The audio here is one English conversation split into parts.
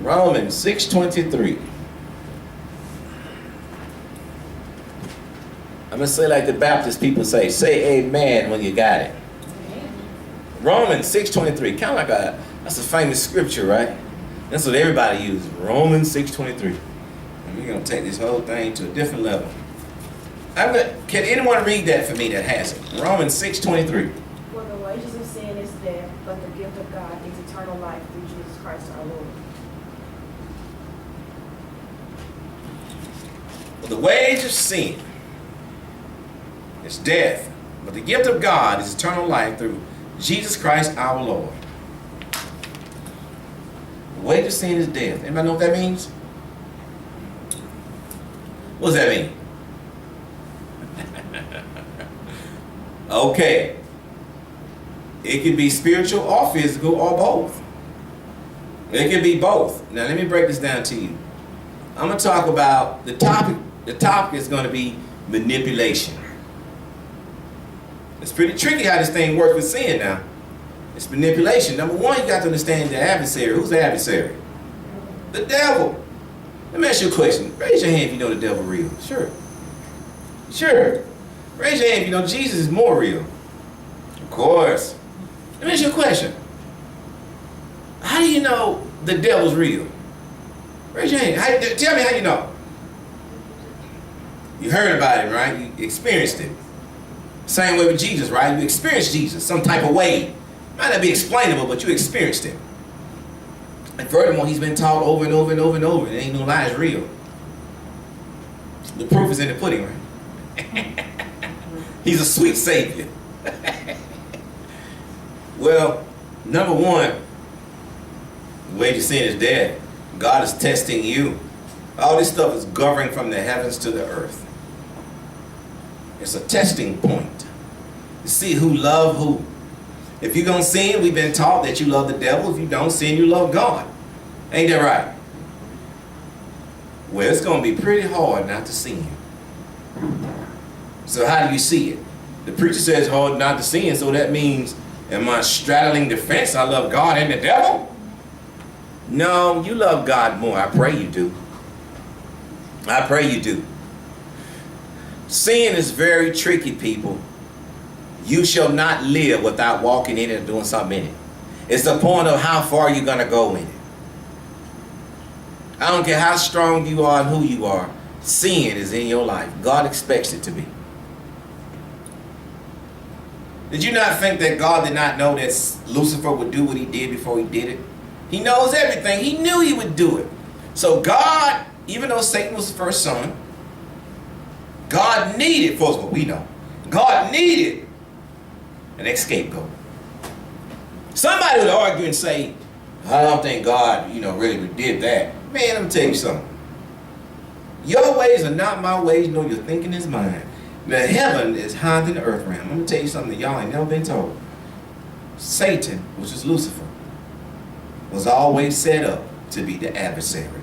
Romans 6:23. I'm going to say like the Baptist people say amen when you got it. Amen. Romans 6:23, kind of like that's a famous scripture, right? That's what everybody uses, Romans 6:23. And we're going to take this whole thing to a different level. Can anyone read that for me that has it? Romans 6:23. For the wages of sin is death, but the gift of God is eternal life through Jesus Christ our Lord. For the wage of sin is death, but the gift of God is eternal life through Jesus Christ our Lord. The wage of sin is death. Anybody know what that means? What does that mean? Okay. It can be spiritual or physical or both. It can be both. Now let me break this down to you. I'm going to talk about the topic. The topic is going to be manipulation. It's pretty tricky how this thing works with sin now. It's manipulation. Number one, you got to understand the adversary. Who's the adversary? The devil. Let me ask you a question. Raise your hand if you know the devil real. Sure. Sure. Raise your hand if you know Jesus is more real. Of course. Let me ask you a question. How do you know the devil's real? Raise your hand. Tell me how you know. You heard about him, right? You experienced it. Same way with Jesus, right? You experienced Jesus some type of way. Might not be explainable, but you experienced it. And furthermore, he's been taught over and over and over and over. There ain't no lie, it's real. The proof is in the pudding, right? He's a sweet savior. Well, number one, the wage of sin is death. God is testing you. All this stuff is governing from the heavens to the earth. It's a testing point to see who love who. If you're going to sin, we've been taught that you love the devil. If you don't sin, you love God. Ain't that right? Well, it's going to be pretty hard not to sin. So how do you see it? The preacher says it's hard not to sin, so that means, am I straddling the fence? I love God and the devil? No, you love God more. I pray you do. I pray you do. Sin is very tricky, people. You shall not live without walking in it and doing something in it. It's the point of how far you're going to go in it. I don't care how strong you are and who you are. Sin is in your life. God expects it to be. Did you not think that God did not know that Lucifer would do what he did before he did it? He knows everything. He knew he would do it. So God, even though Satan was the first son, God needed, first of all, we know, God needed an scapegoat. Somebody would argue and say, I don't think God, really did that. Man, let me tell you something. Your ways are not my ways, nor your thinking is mine. The heaven is higher than the earth realm. I'm going to tell you something that y'all ain't never been told. Satan, which is Lucifer, was always set up to be the adversary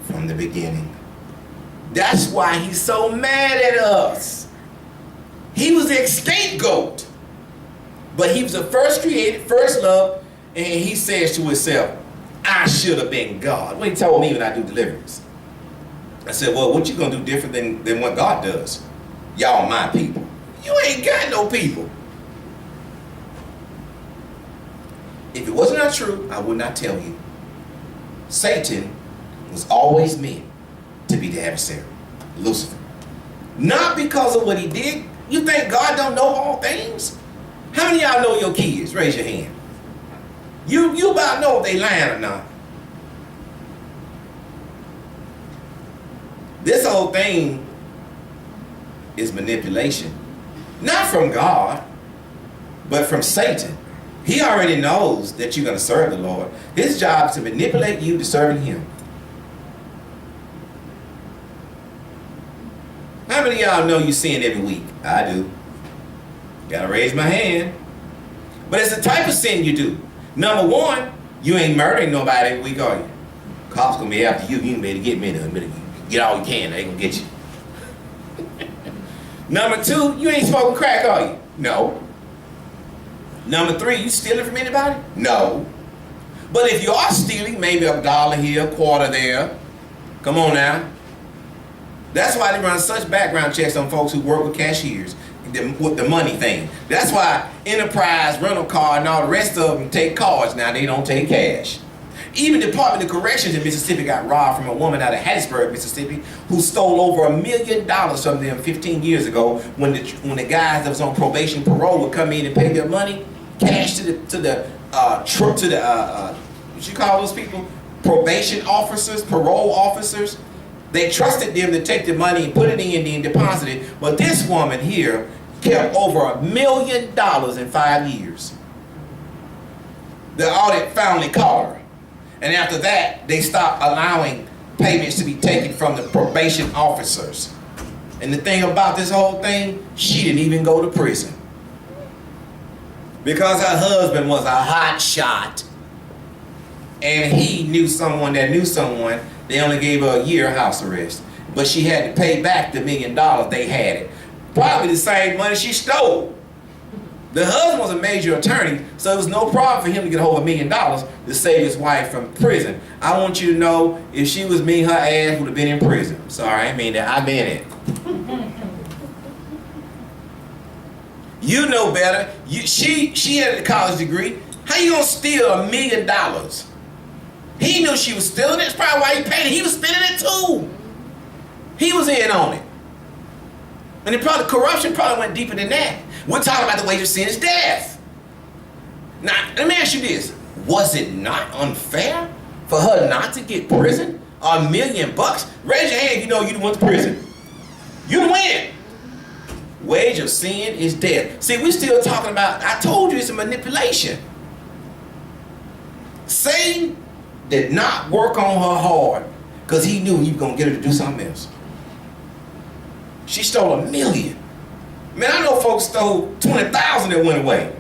from the beginning. That's why he's so mad at us. He was the scapegoat. But he was the first created, first love, and he says to himself, I should have been God. What he told me when I do deliverance. I said, well, what you going to do different than what God does? Y'all my people. You ain't got no people. If it was not true, I would not tell you. Satan was always meant to be the adversary, Lucifer. Not because of what he did. You think God don't know all things? How many of y'all know your kids? Raise your hand. You about know if they lying or not. This whole thing is manipulation. Not from God, but from Satan. He already knows that you're going to serve the Lord. His job is to manipulate you to serving him. How many of y'all know you sin every week? I do. Gotta raise my hand. But it's the type of sin you do. Number one, you ain't murdering nobody every week, are you? Cops gonna be after you. You better get me there. Get all you can. They gonna get you. Number two, you ain't smoking crack, are you? No. Number three, you stealing from anybody? No. But if you are stealing, maybe $1 here, a quarter there. Come on now. That's why they run such background checks on folks who work with cashiers with the money thing. That's why Enterprise, Rental Car, and all the rest of them take cards now. They don't take cash. Even Department of Corrections in Mississippi got robbed from a woman out of Hattiesburg, Mississippi, who stole over $1 million from them 15 years ago when the guys that was on probation parole would come in and pay their money, cash to the what you call those people? Probation officers, parole officers. They trusted them to take the money and put it in and deposit it. But this woman here kept over $1 million in 5 years. The audit finally caught her. And after that, they stopped allowing payments to be taken from the probation officers. And the thing about this whole thing, she didn't even go to prison. Because her husband was a hot shot. And he knew someone that knew someone. They only gave her a year house arrest. But she had to pay back the $1 million they had it. Probably the same money she stole. The husband was a major attorney, so it was no problem for him to get a hold of $1 million to save his wife from prison. I want you to know, if she was me, her ass would have been in prison. Sorry, I mean that. I've been it. You know better. She had a college degree. How you gonna steal $1 million? He knew she was stealing it. That's probably why he paid it. He was spending it too. He was in on it. And the corruption probably went deeper than that. We're talking about the wage of sin is death. Now, let me ask you this. Was it not unfair for her not to get prison? $1 million? Raise your hand if you know you went to prison. You win. Wage of sin is death. See, we're still talking about, I told you it's a manipulation. Satan did not work on her hard because he knew he was going to get her to do something else. She stole $1 million. Man, I know folks stole 20,000 that went away.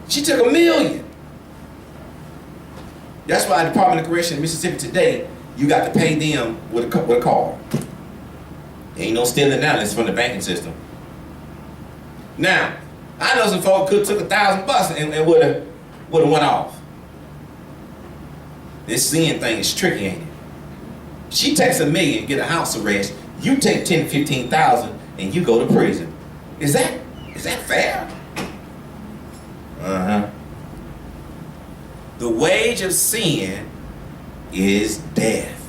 She took $1 million. That's why the Department of Corrections in Mississippi today, you got to pay them with a card. Ain't no stealing now, it's from the banking system. Now, I know some folks could took $1,000 and would have went off. This sin thing is tricky, ain't it? She takes $1 million and get a house arrest. You take 10, 15,000 and you go to prison. Is that fair? The wage of sin is death.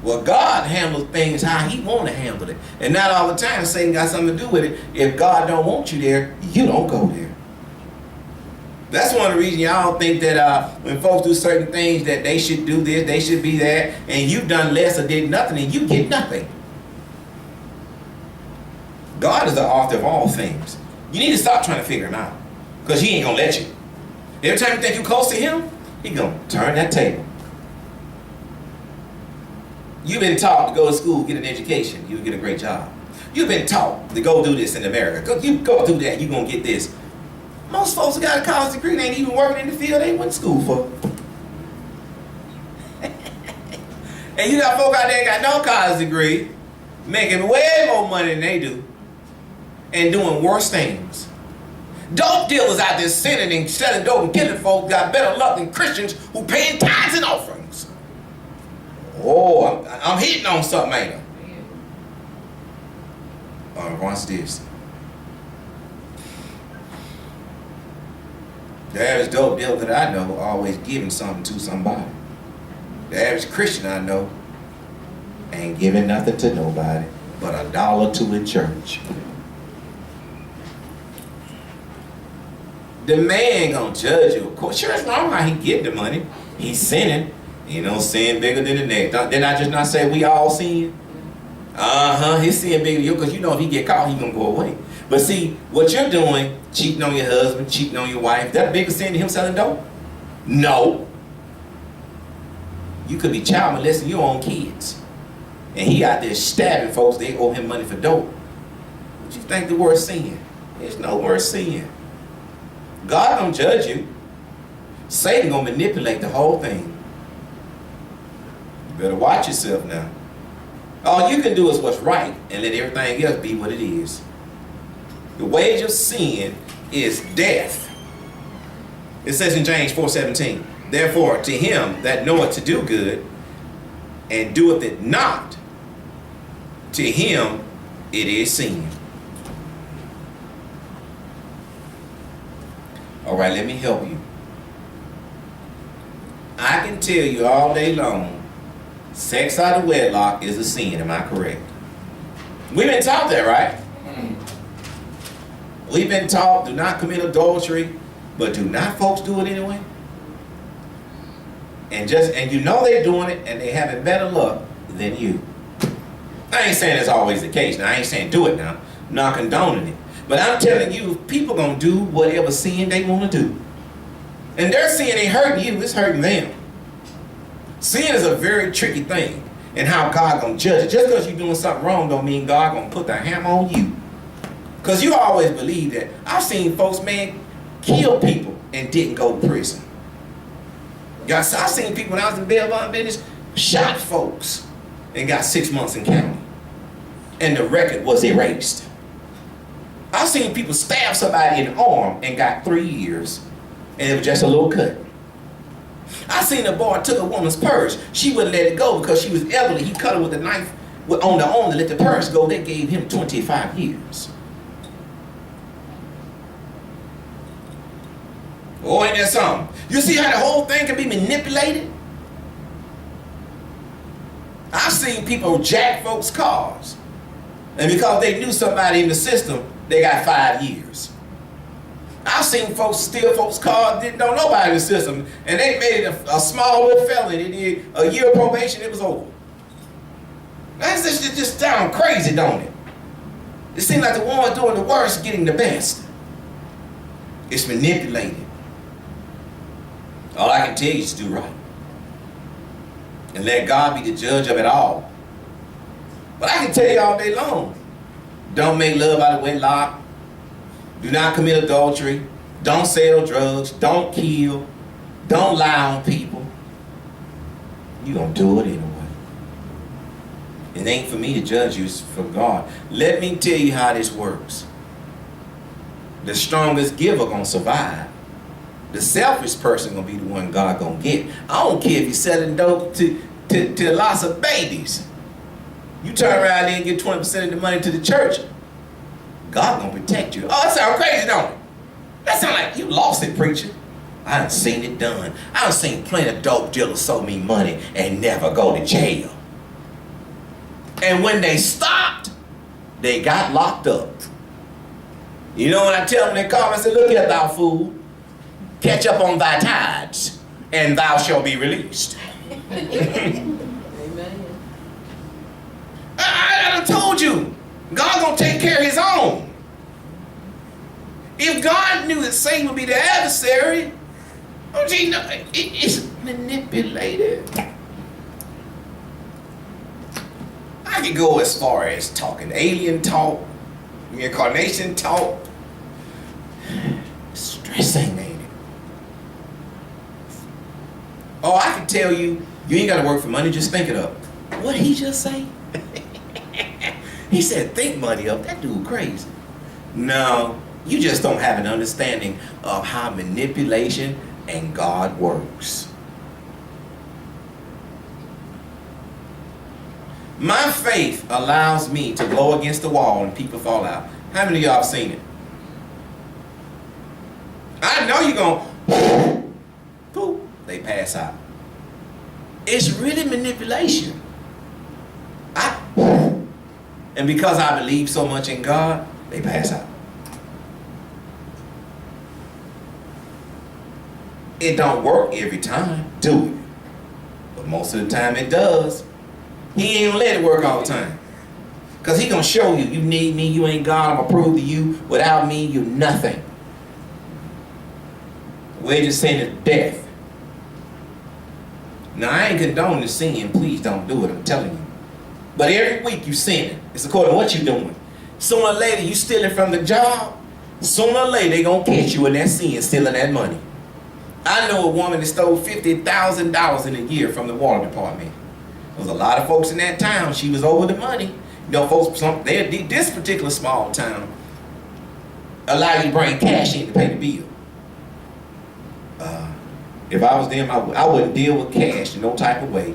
Well, God handles things how he want to handle it. And not all the time Satan got something to do with it. If God don't want you there, you don't go there. That's one of the reasons y'all think that when folks do certain things that they should do this, they should be that, and you've done less or did nothing, and you get nothing. God is the author of all things. You need to stop trying to figure him out, because he ain't going to let you. Every time you think you're close to him, he's going to turn that table. You've been taught to go to school, get an education, you'll get a great job. You've been taught to go do this in America. You go do that, you're going to get this. Most folks who got a college degree, they ain't even working in the field they went to school for. And you got folk out there that got no college degree, making way more money than they do, and doing worse things. Dope dealers out there sinning and selling dope and killing folks got better luck than Christians who paying tithes and offerings. Oh, I'm hitting on something, ain't I? Watch this. The average dope dealer that I know always giving something to somebody. The average Christian I know ain't giving nothing to nobody but $1 to a church. The man gonna judge you. Of course, sure, it's not how he get the money. He's sinning. You know, sin bigger than the next. Did I just not say we all sin? His sin bigger than you, because you know if he get caught, he gonna go away. But see, what you're doing, cheating on your husband, cheating on your wife, that bigger sin than him selling dope? No. You could be child molesting your own kids. And he out there stabbing folks, they owe him money for dope. What you think the worst sin? There's no worse sin. God don't judge you. Satan gonna manipulate the whole thing. You better watch yourself now. All you can do is what's right and let everything else be what it is. The wage of sin is death. It says in James 4:17, therefore to him that knoweth to do good and doeth it not, to him it is sin. All right, let me help you. I can tell you all day long, sex out of wedlock is a sin. Am I correct? We've been taught that, right? We've been taught, do not commit adultery, but do not folks do it anyway? And you know they're doing it, and they having better luck than you. I ain't saying it's always the case. Now I ain't saying do it now. I'm not condoning it. But I'm telling you, people gonna do whatever sin they want to do. And their sin ain't hurting you, it's hurting them. Sin is a very tricky thing, and how God gonna judge it. Just because you're doing something wrong don't mean God gonna put the hammer on you. Because you always believe that. I've seen folks, man, kill people and didn't go to prison. I've seen people when I was in bail business, shot folks and got 6 months in county. And the record was erased. I've seen people stab somebody in the arm and got 3 years, and it was just a little cut. I seen a boy took a woman's purse. She wouldn't let it go because she was elderly. He cut her with a knife on the arm to let the purse go. They gave him 25 years. Oh, ain't that something? You see how the whole thing can be manipulated? I've seen people jack folks' cars. And because they knew somebody in the system, they got 5 years. I've seen folks steal folks' cars, didn't know nobody in the system, and they made it a small little felony. They did a year of probation, it was over. That's just sound crazy, don't it? It seems like the one doing the worst getting the best. It's manipulated. All I can tell you is to do right. And let God be the judge of it all. But I can tell you all day long, don't make love out of wedlock. Do not commit adultery. Don't sell drugs. Don't kill. Don't lie on people. You're going to do it anyway. It ain't for me to judge you, it's from God. Let me tell you how this works. The strongest giver going to survive. The selfish person going to be the one God going to get. I don't care if you're selling dope to lots of babies. You turn around there and get 20% of the money to the church, God gonna protect you. Oh, that sounds crazy, don't it? That sound like you lost it, preacher. I done seen it done. I done seen plenty of dope dealers sold me money and never go to jail. And when they stopped, they got locked up. You know when I tell them, they come and say, look here, thou fool, catch up on thy tithes, and thou shalt be released. Amen. I done told you, God gonna take care of his own. If God knew that Satan would be the adversary, don't you know, it's manipulated. I could go as far as talking alien talk, reincarnation talk. Stressing, ain't it? Oh, I can tell you, you ain't gotta work for money, just think it up. What did he just say? He said, think money up. That dude crazy. No, you just don't have an understanding of how manipulation and God works. My faith allows me to blow against the wall and people fall out. How many of y'all have seen it? I know you're going, poof, they pass out. It's really manipulation. And because I believe so much in God, they pass out. It don't work every time, do it? But most of the time it does. He ain't gonna let it work all the time. Because he gonna show you, you need me, you ain't God, I'm gonna prove to you, without me, you're nothing. We're just saying it's death. Now I ain't condoning sin, please don't do it, I'm telling you. But every week you sinning. It's according to what you're doing. Sooner or later you stealing from the job. Sooner or later they gonna catch you in that sin, stealing that money. I know a woman that stole $50,000 in a year from the water department. There was a lot of folks in that town. She was over the money. You know, folks, this particular small town allow you to bring cash in to pay the bill. If I was them, I wouldn't deal with cash in no type of way.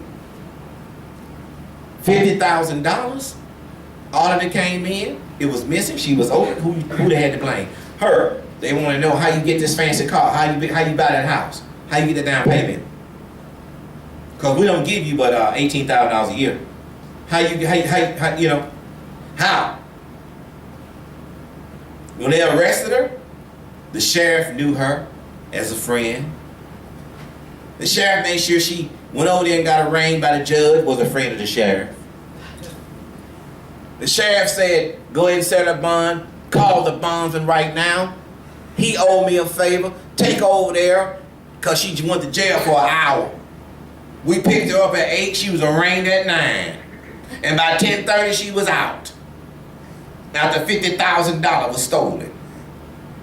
$50,000, all of it came in, it was missing, she was over. Who they had to blame? Her. They want to know how you get this fancy car, how you buy that house, how you get the down payment. Because we don't give you but $18,000 a year. How you know, how? When they arrested her, the sheriff knew her as a friend. The sheriff made sure she went over there and got arraigned by the judge, was a friend of the sheriff. The sheriff said, go ahead and set a bond, call the bondsman right now. He owed me a favor, take her over there, because she went to jail for an hour. We picked her up at 8, she was arraigned at 9. And by 10:30 she was out. After $50,000 was stolen.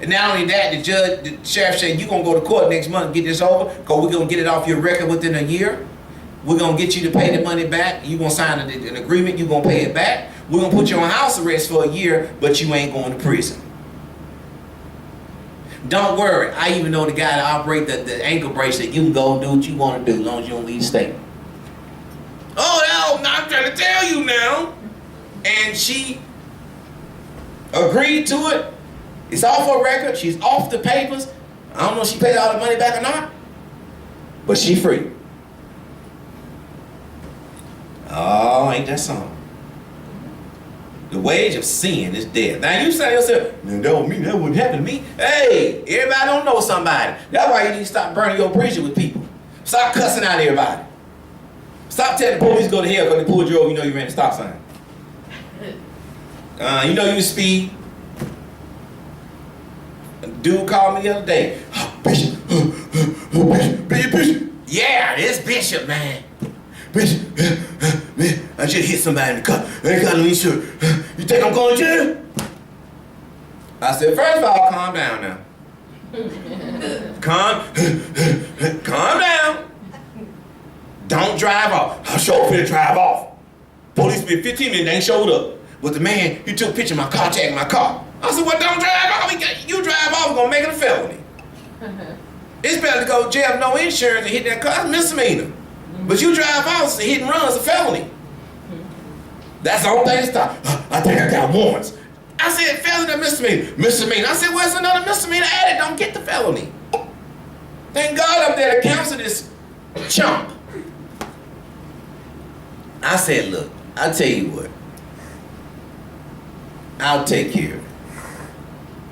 And not only that, the sheriff said, you're going to go to court next month and get this over, because we're going to get it off your record within a year. We're going to get you to pay the money back. You're going to sign an agreement. You're going to pay it back. We're going to put you on house arrest for a year, but you ain't going to prison. Don't worry. I even know the guy that operate the ankle bracelet. You can go and do what you want to do as long as you don't leave the state. Oh, no, I'm trying to tell you now. And she agreed to it. It's off her record. She's off the papers. I don't know if she paid all the money back or not, but she free. Oh, ain't that something? The wage of sin is death. Now you say to yourself, that don't mean that wouldn't happen to me. Hey, everybody don't know somebody. That's why you need to stop burning your bridges with people. Stop cussing out everybody. Stop telling the police to go to hell because they pulled you over, you know you ran a stop sign. You know you speed. A dude called me the other day. Oh, Bishop. Bishop. Yeah, this Bishop, man. Bishop, man, I just hit somebody in the car. I ain't got no insurance. You think I'm going to jail? I said, first of all, calm down now. Calm down. Don't drive off. I sure finna drive off. Police been 15 minutes, they ain't showed up. But the man, he took a picture of my car, tagged my car. I said, well, don't drive off. You drive off, we're gonna make it a felony. It's better to go to jail with no insurance and hit that car. That's a misdemeanor. But you drive off, so hit and run is a felony. That's the whole thing to stop. I think I got warrants. I said, felony or misdemeanor? Misdemeanor. I said, well, it's another misdemeanor added. Don't get the felony. Thank God up there to counsel this chump. I said, look, I'll tell you what. I'll take care of it.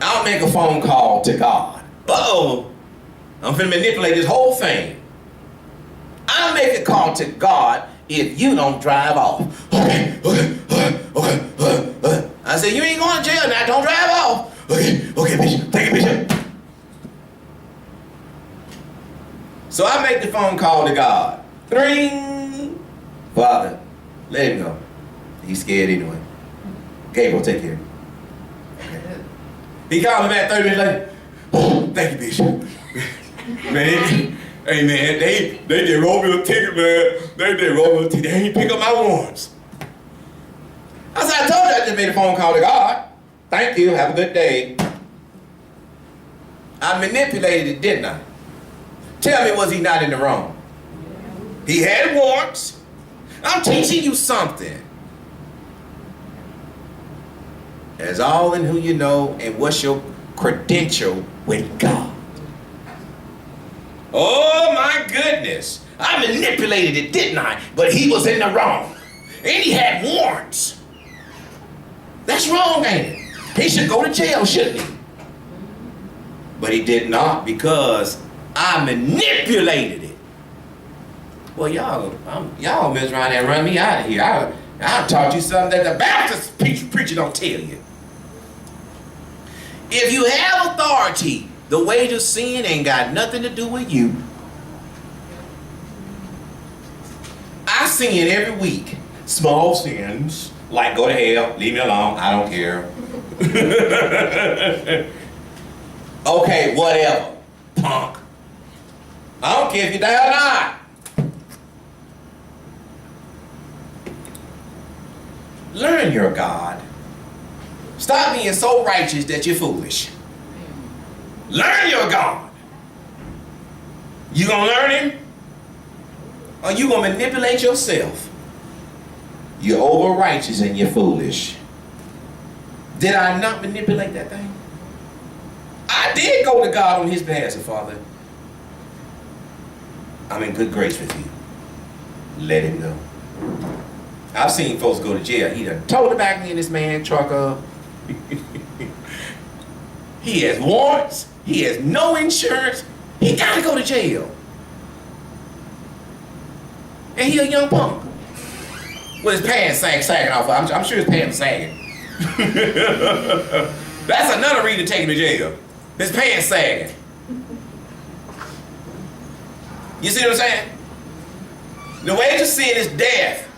I'll make a phone call to God. Uh-oh. I'm finna manipulate this whole thing. I'll make a call to God if you don't drive off. Okay. I said, you ain't going to jail now. Don't drive off. Okay, Bishop. Thank you, Bishop. So I make the phone call to God. Ring. Father, let him go. He's scared anyway. Gabriel, take care. Okay. He called me back 30 minutes later. Oh, thank you, Bishop. Man, hey man, they did roll me a ticket, man. They did roll me a ticket. They ain't pick up my warrants. I said, I told you I just made a phone call to God. Thank you, have a good day. I manipulated it, didn't I? Tell me, was he not in the wrong? He had warrants. I'm teaching you something. As all in who you know and what's your credential with God. Oh my goodness. I manipulated it, didn't I? But he was in the wrong. And he had warrants. That's wrong, ain't it? He should go to jail, shouldn't he? But he did not because I manipulated it. Well, y'all mess around and run me out of here. I'll taught you something that the Baptist preacher don't tell you. If you have authority, the wage of sin ain't got nothing to do with you. I sin every week. Small sins, like go to hell, leave me alone, I don't care. Okay, whatever, punk. I don't care if you die or not. Learn your God. Stop being so righteous that you're foolish. Learn your God. You gonna learn him? Or you gonna manipulate yourself? You're over righteous and you're foolish. Did I not manipulate that thing? I did go to God on his behalf. So, Father, I'm in good grace with you. Let him go. I've seen folks go to jail. He done towed the back end of this man's truck up. He has warrants. He has no insurance. He got to go to jail. And he a young punk. With his pants sagging off. I'm sure his pants sagging. That's another reason to take him to jail. His pants sagging. You see what I'm saying? The way to sin is death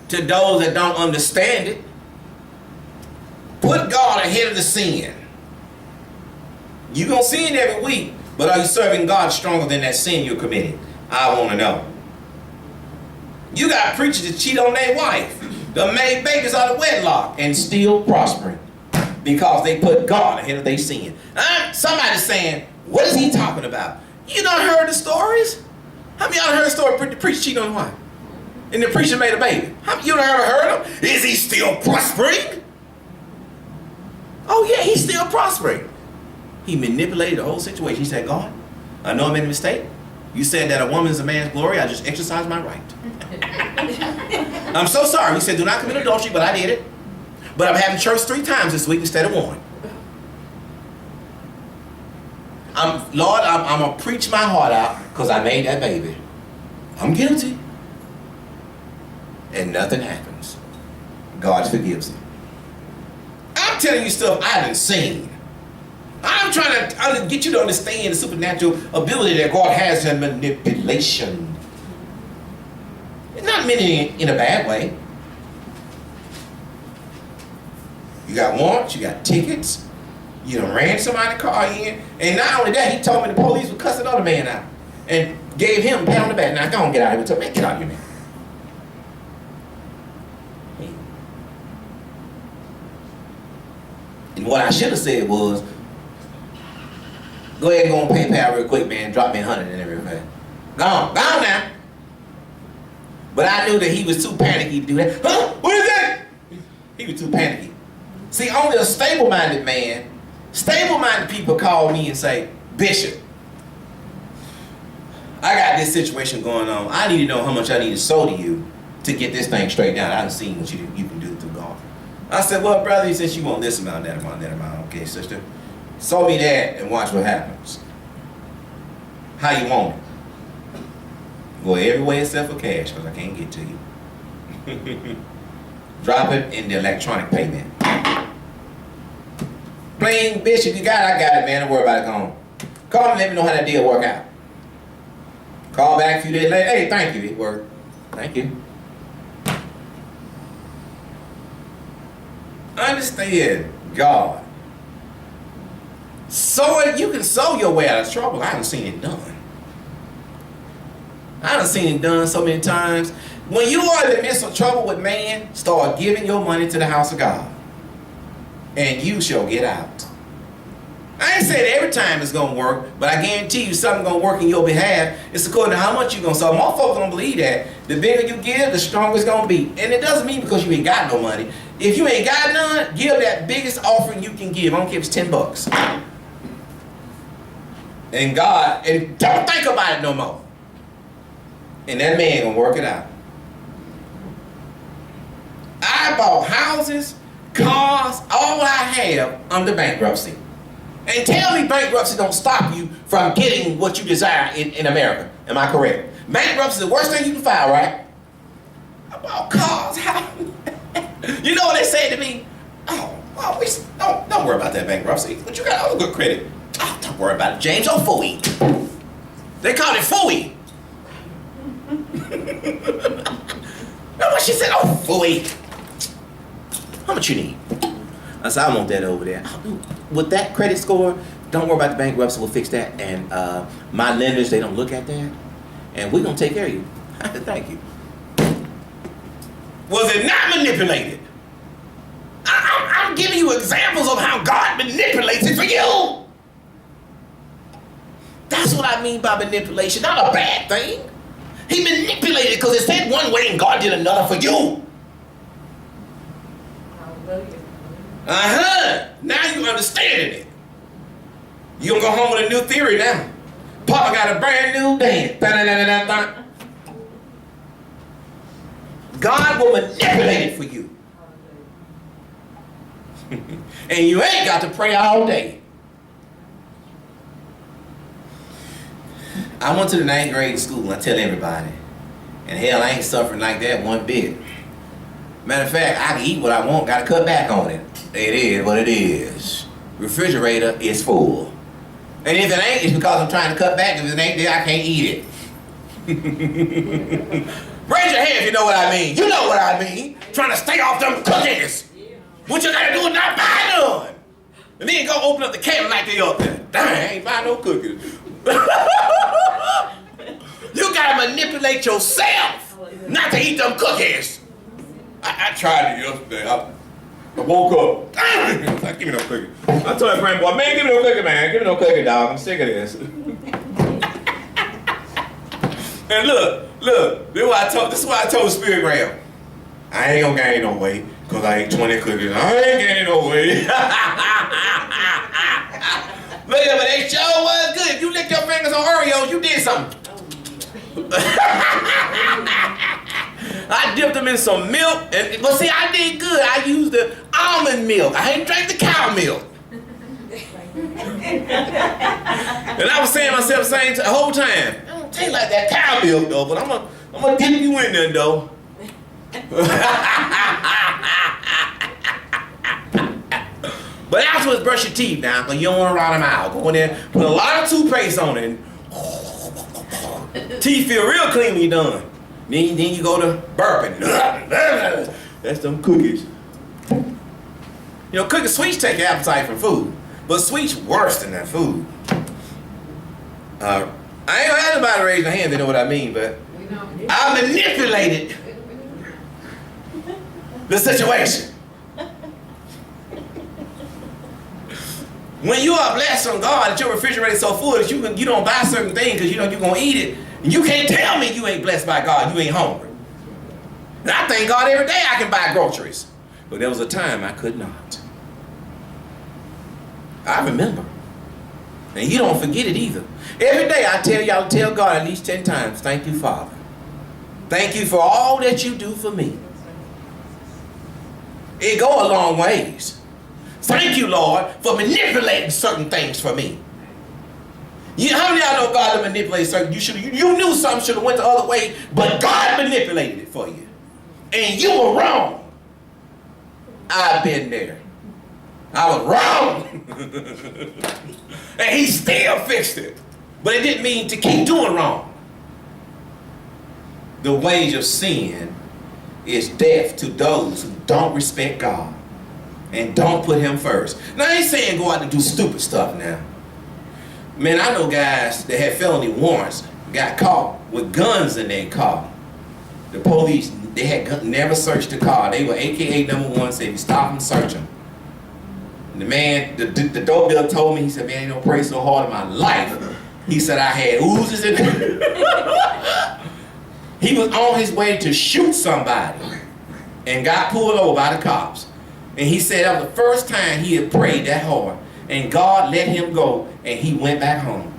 to those that don't understand it. Put God ahead of the sin. You're going to sin every week, but are you serving God stronger than that sin you're committing? I want to know. You got preachers that cheat on their wife, that made babies out of wedlock, and still prospering because they put God ahead of their sin. Somebody's saying, what is he talking about? You done heard the stories? How many of y'all heard the story the preacher cheating on his wife? And the preacher made a baby. How many of you ever heard him? Is he still prospering? Oh yeah, he's still prospering. He manipulated the whole situation. He said, God, I know I made a mistake. You said that a woman is a man's glory. I just exercised my right. I'm so sorry. He said, do not commit adultery, but I did it. But I'm having church 3 times this week instead of 1. Lord, I'm going to preach my heart out because I made that baby. I'm guilty. And nothing happens. God forgives him. I'm telling you stuff I done seen. I'm trying to get you to understand the supernatural ability that God has in manipulation. It's not meant in a bad way. You got warrants, you got tickets, you done ran somebody's car in, and not only that, he told me the police would cuss another man out and gave him a pound on the back. Now, go on, get out of here. Man, get out of here, man. And what I should have said was, go ahead and go on PayPal real quick, man. Drop me 100 and everything. Go on now. But I knew that he was too panicky to do that. Huh? What is that? He was too panicky. See, only a stable-minded man, stable-minded people call me and say, Bishop, I got this situation going on. I need to know how much I need to sow to you to get this thing straightened out. I haven't seen what you can do through God. I said, well, brother, since you want this amount, that amount, that amount, okay, sister, sow me that and watch what happens. How you want it? Go every way except for cash because I can't get to you. Drop it in the electronic payment. Plain, Bishop, you got it, I got it, man. Don't worry about it. Go on. Call me and let me know how that deal work out. Call back a few days later. Hey, thank you. It worked. Thank you. Understand God. Sow it. You can sow your way out of trouble. I haven't seen it done. I done seen it done so many times. When you are in the midst of trouble with man, start giving your money to the house of God. And you shall get out. I ain't saying every time it's going to work, but I guarantee you something's going to work in your behalf. It's according to how much you're going to sow. More folks don't believe that. The bigger you give, the stronger it's going to be. And it doesn't mean because you ain't got no money. If you ain't got none, give that biggest offering you can give. I don't care if it's $10. And God, and don't think about it no more. And that man going to work it out. I bought houses, cars, all I have under bankruptcy. And tell me bankruptcy don't stop you from getting what you desire in America. Am I correct? Bankruptcy is the worst thing you can file, right? I bought cars. You know what they say to me? Don't worry about that bankruptcy. But you got all the good credit. Oh, don't worry about it, James. Oh, phooey. They call it phooey. Know what she said? Oh, phooey. How much you need? I said, I want that over there. With that credit score, don't worry about the bankruptcy. We'll fix that. And my lenders, they don't look at that. And we're going to take care of you. I said, thank you. Was it not manipulated? I'm giving you examples of how God manipulates it for you. That's what I mean by manipulation. Not a bad thing. He manipulated because it said one way and God did another for you. Hallelujah. Now you understanding it. You gonna go home with a new theory now. Papa got a brand new dance. God will manipulate it for you. And you ain't got to pray all day. I went to the 9th grade school, I tell everybody. And hell, I ain't suffering like that one bit. Matter of fact, I can eat what I want, gotta cut back on it. It is what it is. Refrigerator is full. And if it ain't, it's because I'm trying to cut back. If it ain't there, I can't eat it. Raise your hand if you know what I mean. You know what I mean. Trying to stay off them cookies. What you gotta do is not buy none. And then go open up the can like they up there. Dang, I ain't buy no cookies. You gotta manipulate yourself not to eat them cookies. I tried it yesterday. I woke up. Dang, like, give me no cookie. I told that friend boy, man, give me no cookie, man. Give me no cookie, dog. I'm sick of this. And look, this is what I told Spirit Realm. I ain't gonna gain no weight because I ate 20 cookies. I ain't gaining no weight. Look at them, they sure was good. If you licked your fingers on Oreos, you did something. I dipped them in some milk, and well, see, I did good. I used the almond milk. I ain't drank the cow milk. And I was saying to myself the whole time, I don't taste like that cow milk though, but I'm gonna dip you in there though. But afterwards, brush your teeth now, because you don't want to rot them out. Go in there, put a lot of toothpaste on it, and teeth feel real clean when you're done. Then you go to burping. That's them cookies. You know, sweets take your appetite from food, but sweets worse than that food. I ain't gonna have anybody raise their hand, they know what I mean, but I manipulated the situation. When you are blessed from God that your refrigerator is so full that you don't buy certain things because you know you're going to eat it, and you can't tell me you ain't blessed by God, you ain't hungry. And I thank God every day I can buy groceries. But there was a time I could not. I remember. And you don't forget it either. Every day I tell God at least 10 times, thank you, Father. Thank you for all that you do for me. It go a long ways. Thank you, Lord, for manipulating certain things for me. How many of y'all know God to manipulate certain? You knew something should have went the other way, but God manipulated it for you. And you were wrong. I've been there. I was wrong. And he still fixed it. But it didn't mean to keep doing wrong. The wage of sin is death to those who don't respect God and don't put him first. Now, I ain't saying go out and do stupid stuff now. Man, I know guys that had felony warrants got caught with guns in their car. The police, they had never searched the car. They were AKA #1, said, you stop and search them. And the man, the doorbell told me, he said, man, ain't no pray so hard in my life. He said, I had oozes in there. He was on his way to shoot somebody and got pulled over by the cops. And he said that was the first time he had prayed that hard. And God let him go, and he went back home.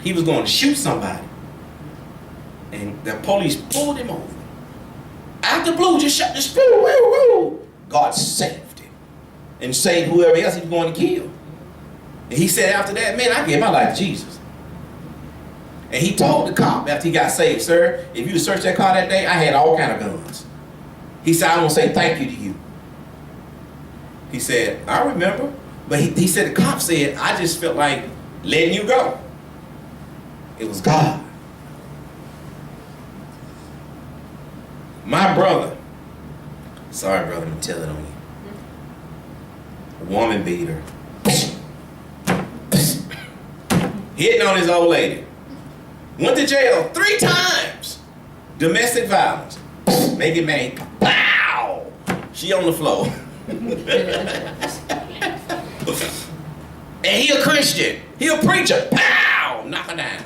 He was going to shoot somebody. And the police pulled him over. Out the blue, just shut the spool. God saved him. And saved whoever else he was going to kill. And he said after that, man, I gave my life to Jesus. And he told the cop after he got saved, sir, if you searched that car that day, I had all kind of guns. He said, I want to say thank you to you. He said, I remember. But he said, the cop said, I just felt like letting you go. It was God. My brother, sorry brother, I'm telling on you. A woman beater. Hitting on his old lady. Went to jail 3 times. Domestic violence. Make it man. Pow! She on the floor. And he a Christian. He a preacher. Pow! Knock her down.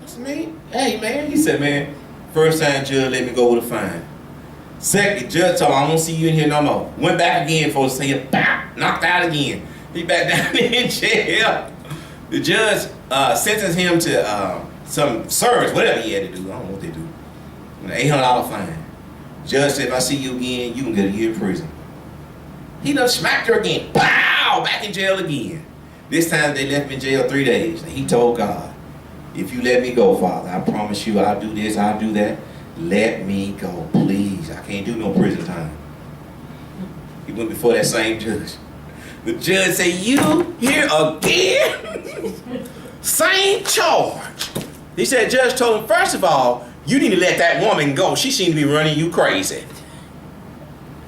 I said, man, hey, man. He said, man, first time judge let me go with a fine. Second, judge told him, I won't see you in here no more. Went back again for to see him. Pow! Knocked out again. He back down in jail. The judge sentenced him to some service, whatever he had to do. I don't know what they do. An $800 fine. Judge said, if I see you again, you can get a year in prison. He done smacked her again. Pow! Back in jail again. This time they left me in jail 3 days. And he told God, if you let me go, Father, I promise you I'll do this, I'll do that. Let me go, please. I can't do no prison time. He went before that same judge. The judge said, you here again? Same charge. He said, judge told him, first of all, you need to let that woman go. She seems to be running you crazy.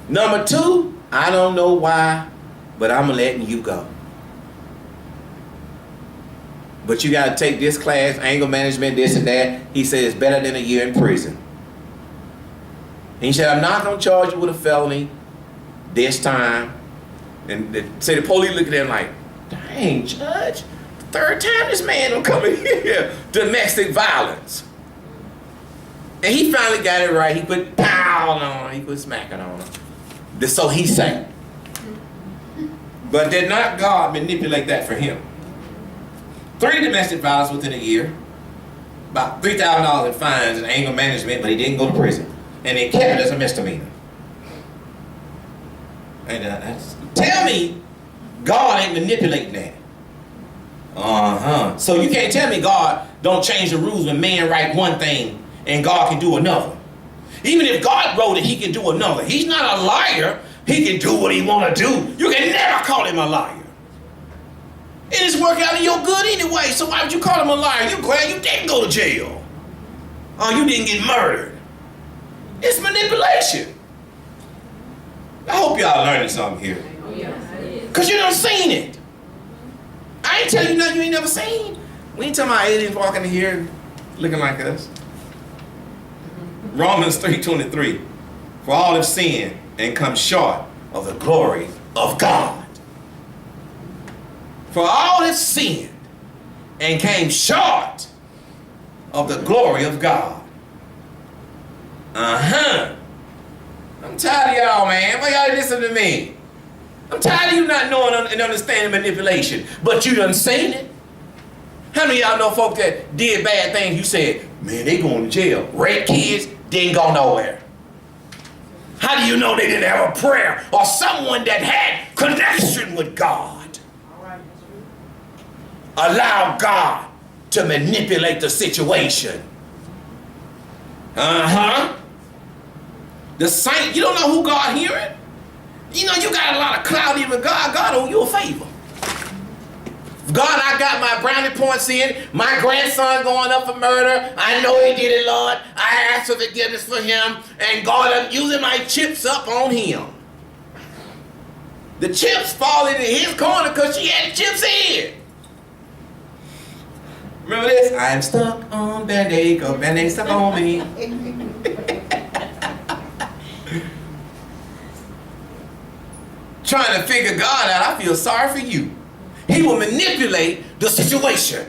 Number two, I don't know why, but I'm letting you go. But you got to take this class, anger management, this and that. He said it's better than a year in prison. He said, I'm not going to charge you with a felony this time. And the police look at him like, dang, judge, the third time this man will come in here. Domestic violence. And he finally got it right. He put pow on her. He put smacking on her. So he said. But did not God manipulate that for him? 3 domestic violence within a year. About $3,000 in fines and anger management, but he didn't go to prison. And they kept it as a misdemeanor. And tell me God ain't manipulating that. So you can't tell me God don't change the rules when man write one thing and God can do another. Even if God wrote it, he can do another. He's not a liar. He can do what he want to do. You can never call him a liar. It is working out in your good anyway, so why would you call him a liar? You glad you didn't go to jail. Or you didn't get murdered. It's manipulation. I hope y'all learning something here. Because you done seen it. I ain't telling you nothing you ain't never seen. We ain't talking about aliens walking in here looking like us. Romans 3:23. For all have sinned and come short of the glory of God. For all have sinned and came short of the glory of God. I'm tired of y'all, man. Why y'all listen to me? I'm tired of you not knowing and understanding manipulation. But you done seen it. How many of y'all know folk that did bad things? You said, man, they going to jail. Raped kids, didn't go nowhere. How do you know they didn't have a prayer or someone that had connection with God? Allow God to manipulate the situation. The saint, you don't know who God hearing? You know you got a lot of clout in with God. God owe you a favor. God, I got my brownie points in. My grandson going up for murder. I know he did it, Lord. I asked for forgiveness for him. And God, I'm using my chips up on him. The chips fall into his corner because she had chips in. Remember this? I'm stuck on Band-Aid because Band-Aid stuck on me. Trying to figure God out, I feel sorry for you. He will manipulate the situation.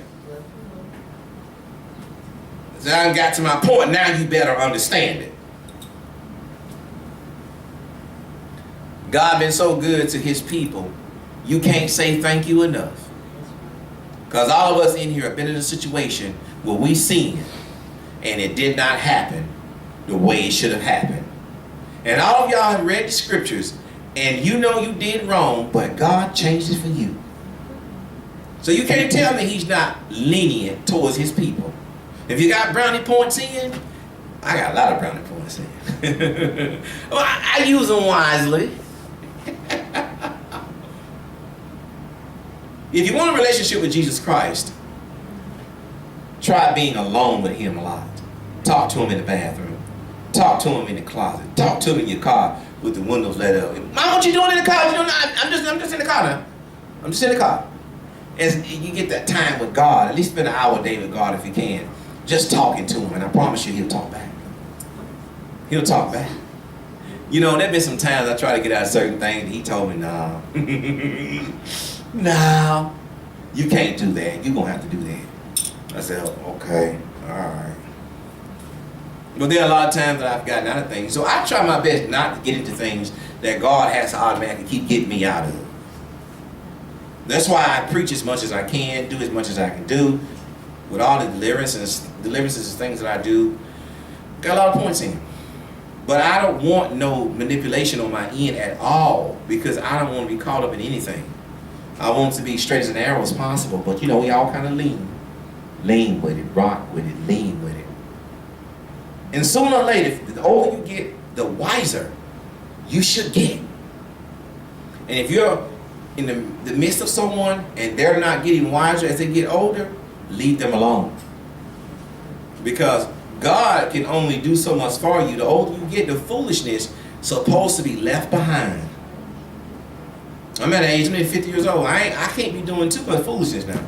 So I got to my point, now you better understand it. God been so good to his people, you can't say thank you enough. Because all of us in here have been in a situation where we sinned and it did not happen the way it should have happened. And all of y'all have read the scriptures and you know you did wrong, but God changed it for you. So you can't tell me he's not lenient towards his people. If you got brownie points in, I got a lot of brownie points in. Well, I use them wisely. If you want a relationship with Jesus Christ, try being alone with him a lot. Talk to him in the bathroom. Talk to him in the closet. Talk to him in your car with the windows let up. Mom, what you doing in the car? You know, I'm just in the car now. I'm just in the car. And you get that time with God. At least spend an hour a day with God if you can. Just talking to him, and I promise you he'll talk back. He'll talk back. You know, there been some times I try to get out of certain things, and he told me, no. No. You can't do that. You're going to have to do that. I said, okay, all right. But there are a lot of times that I've gotten out of things. So I try my best not to get into things that God has to automatically keep getting me out of. That's why I preach as much as I can, do as much as I can do. With all the deliverances and things that I do, got a lot of points in. But I don't want no manipulation on my end at all, because I don't want to be caught up in anything. I want to be straight as an arrow as possible. But you know, we all kind of lean with it, rock with it, lean with it. And sooner or later, the older you get, the wiser you should get. And if you're in the midst of someone and they're not getting wiser as they get older, leave them alone. Because God can only do so much for you. The older you get, the foolishness supposed to be left behind. I'm at an age, I'm 50 years old. I can't be doing too much foolishness now.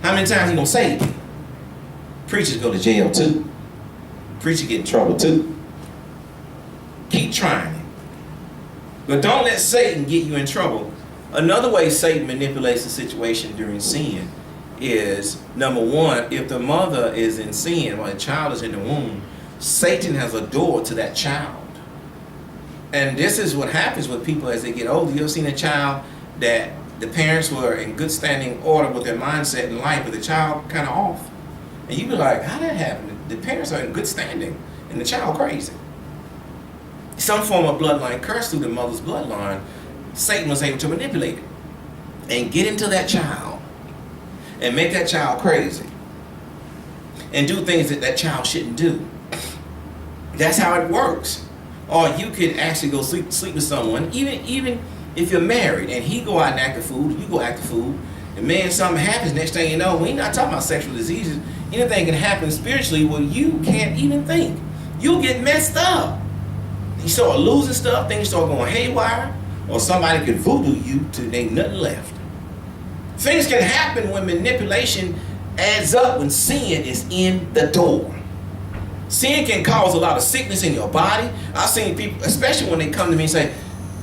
How many times you gonna save me? Preachers go to jail too. Preachers get in trouble too. Keep trying it. But don't let Satan get you in trouble. Another way Satan manipulates the situation during sin is, number one, if the mother is in sin while the child is in the womb, Satan has a door to that child. And this is what happens with people as they get older. You've seen a child that the parents were in good standing order with their mindset in life, but the child kind of off. And you be like, how did that happen? The parents are in good standing and the child crazy. Some form of bloodline curse through the mother's bloodline, Satan was able to manipulate it and get into that child and make that child crazy and do things that that child shouldn't do. That's how it works. Or you could actually go sleep with someone, even if you're married and he go out and act a fool, you go act a fool, and man, something happens, next thing you know, we're not talking about sexual diseases, anything can happen spiritually where you can't even think. You'll get messed up. You start losing stuff, things start going haywire, or somebody could voodoo you till there ain't nothing left. Things can happen when manipulation adds up, when sin is in the door. Sin can cause a lot of sickness in your body. I've seen people, especially when they come to me and say,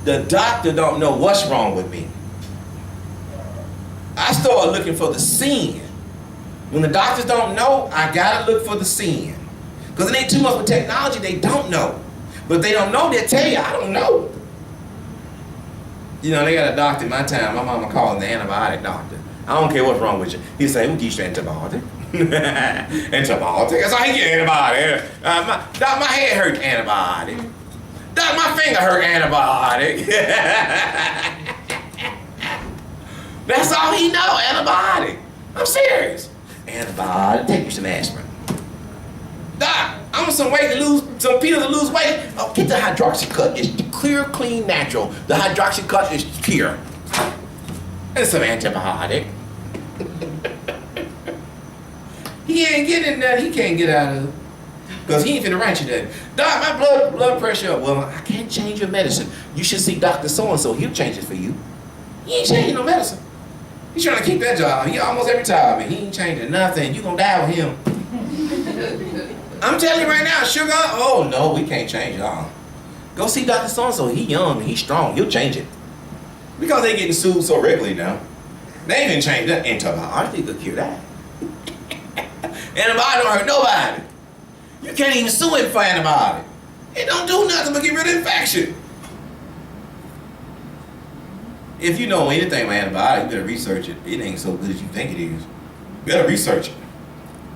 the doctor don't know what's wrong with me. I start looking for the sin. When the doctors don't know, I gotta look for the sin. Because it ain't too much with technology, they don't know. But they don't know, they'll tell you, I don't know. You know, they got a doctor in my town, my mama called him the antibiotic doctor. I don't care what's wrong with you. He say, who gives you antibiotic? Antibiotic? That's how he get antibiotic. My head hurt, antibiotic. Doc, my finger hurt, antibiotic. That's all he know, antibiotic. I'm serious. Antibiotic, take you some aspirin. Doc, I'm on some weight to lose, some pills to lose weight. Oh, get the hydroxycut. It's clear, clean, natural. The hydroxycut is pure. And some antibiotic. He ain't getting that. He can't get out of it. Because he ain't finna write you that. Doc, my blood pressure up. Well, I can't change your medicine. You should see Dr. So-and-so. He'll change it for you. He ain't changing no medicine. He's trying to keep that job. He almost every time. He ain't changing nothing. You gonna die with him. I'm telling you right now, sugar. Oh, no, we can't change it. Go see Dr. So-and-so. He young. He's strong. He'll change it. Because they getting sued so regularly now. They ain't even changed that. Antibiotic could cure that. Antibiotic don't hurt nobody. You can't even sue him for antibiotic. It don't do nothing but get rid of infection. If you know anything about antibiotic, you better research it. It ain't so good as you think it is. You better research it.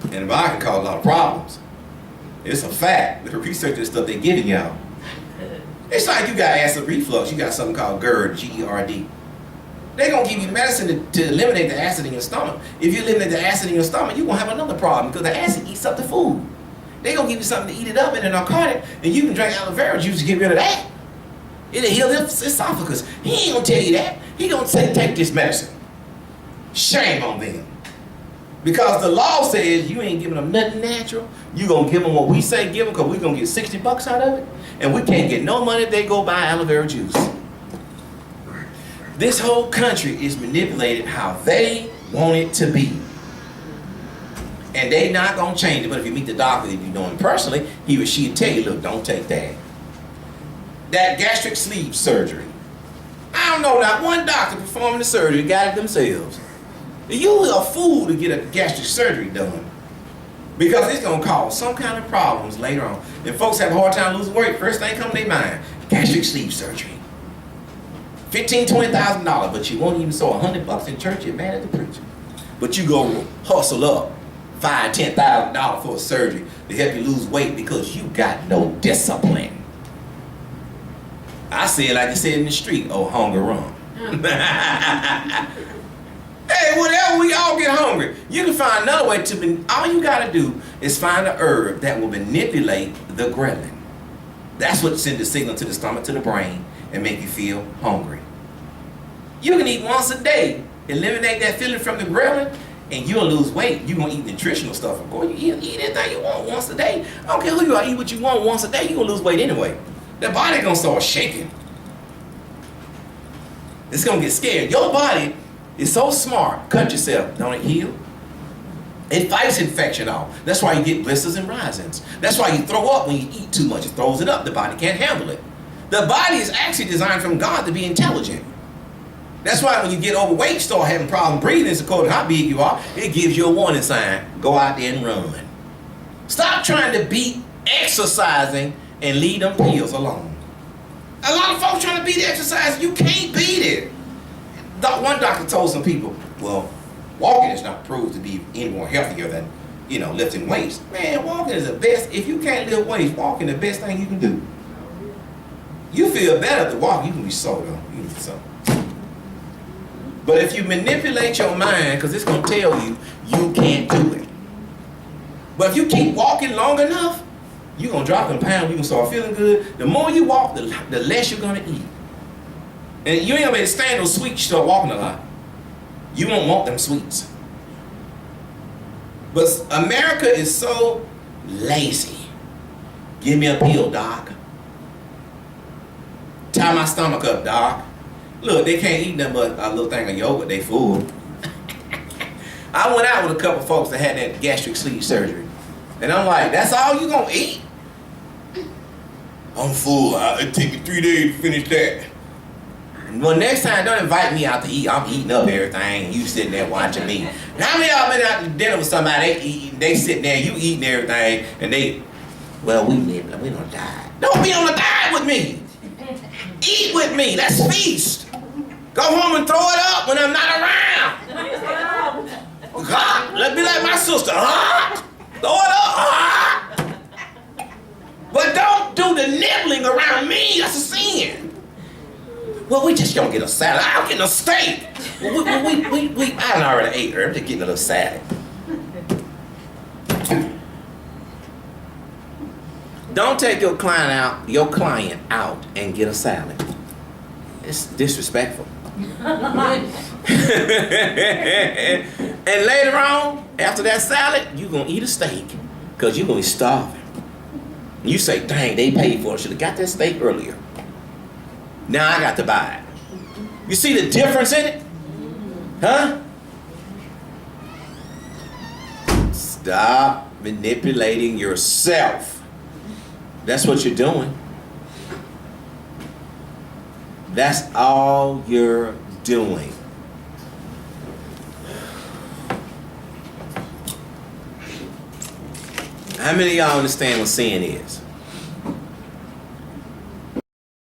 Antibiotic can cause a lot of problems. It's a fact. Better research this stuff they're giving y'all. It's like you got acid reflux. You got something called GERD, G-E-R-D. They're going to give you medicine to eliminate the acid in your stomach. If you eliminate the acid in your stomach, you're going to have another problem because the acid eats up the food. They're going to give you something to eat it up in a narcotic, and you can drink aloe vera juice to get rid of that. It'll heal the esophagus. He ain't going to tell you that. He going to say, take this medicine. Shame on them. Because the law says you ain't giving them nothing natural. You're going to give them what we say give them because we're going to get $60 out of it. And we can't get no money if they go buy aloe vera juice. This whole country is manipulated how they want it to be. And they not going to change it. But if you meet the doctor, if you know him personally, he or she will tell you, look, don't take that. That gastric sleeve surgery. I don't know, not one doctor performing the surgery got it themselves. You a fool to get a gastric surgery done. Because it's going to cause some kind of problems later on. And folks have a hard time losing weight. First thing comes to their mind, gastric sleeve surgery. $15,000, $20,000, but you won't even sow $100 in church. You're mad at the preacher. But you go hustle up $5,000, $10,000 for a surgery to help you lose weight because you got no discipline. I say it like they said in the street, oh, hunger run. Hey, whatever, we all get hungry. You can find another way to, all you got to do is find a herb that will manipulate the ghrelin. That's what sends the signal to the stomach, to the brain, and make you feel hungry. You can eat once a day, eliminate that feeling from the ghrelin, and you'll lose weight. You're going to eat nutritional stuff. Of course, you eat anything you want once a day. I don't care who you are, eat what you want once a day, you're going to lose weight anyway. The body going to start shaking. It's going to get scared. Your body is so smart. Cut yourself. Don't it heal? It fights infection off. That's why you get blisters and risings. That's why you throw up when you eat too much. It throws it up. The body can't handle it. The body is actually designed from God to be intelligent. That's why when you get overweight, start having problems breathing, it's according to how big you are, it gives you a warning sign. Go out there and run. Stop trying to beat exercising and leave them pills alone. A lot of folks trying to beat exercise, you can't beat it. One doctor told some people, well, walking is not proved to be any more healthier than, lifting weights. Man, walking is the best. If you can't lift weights, walking is the best thing you can do. You feel better to walk. You can be sore though. You can be sore. But if you manipulate your mind, because it's going to tell you, you can't do it. But if you keep walking long enough, you're going to drop them pounds. You're going to start feeling good. The more you walk, the less you're going to eat. And you ain't going to be able to stand those sweets. You start walking a lot. You won't want them sweets. But America is so lazy. Give me a pill, doc. Tie my stomach up, doc. Look, they can't eat nothing but a little thing of yogurt. They full. I went out with a couple folks that had that gastric sleeve surgery. And I'm like, that's all you gonna eat? I'm full. It'll take you 3 days to finish that. Well, next time, don't invite me out to eat. I'm eating up everything, and you sitting there watching me. How many of y'all been out to dinner with somebody, they sitting there, you eating everything, and we don't die. Don't be on a diet with me. Eat with me. Let's feast. Go home and throw it up when I'm not around. Let's be like my sister. Throw it up. But don't do the nibbling around me. That's a sin. Well, we just don't get a salad. I don't get no steak. I already ate her. I'm just getting a little salad. Don't take your client out and get a salad. It's disrespectful. And later on, after that salad, you're going to eat a steak because you're going to be starving. You say, dang, they paid for it. Should have got that steak earlier. Now I got to buy it. You see the difference in it? Huh? Stop manipulating yourself. That's what you're doing. That's all you're doing. How many of y'all understand what sin is?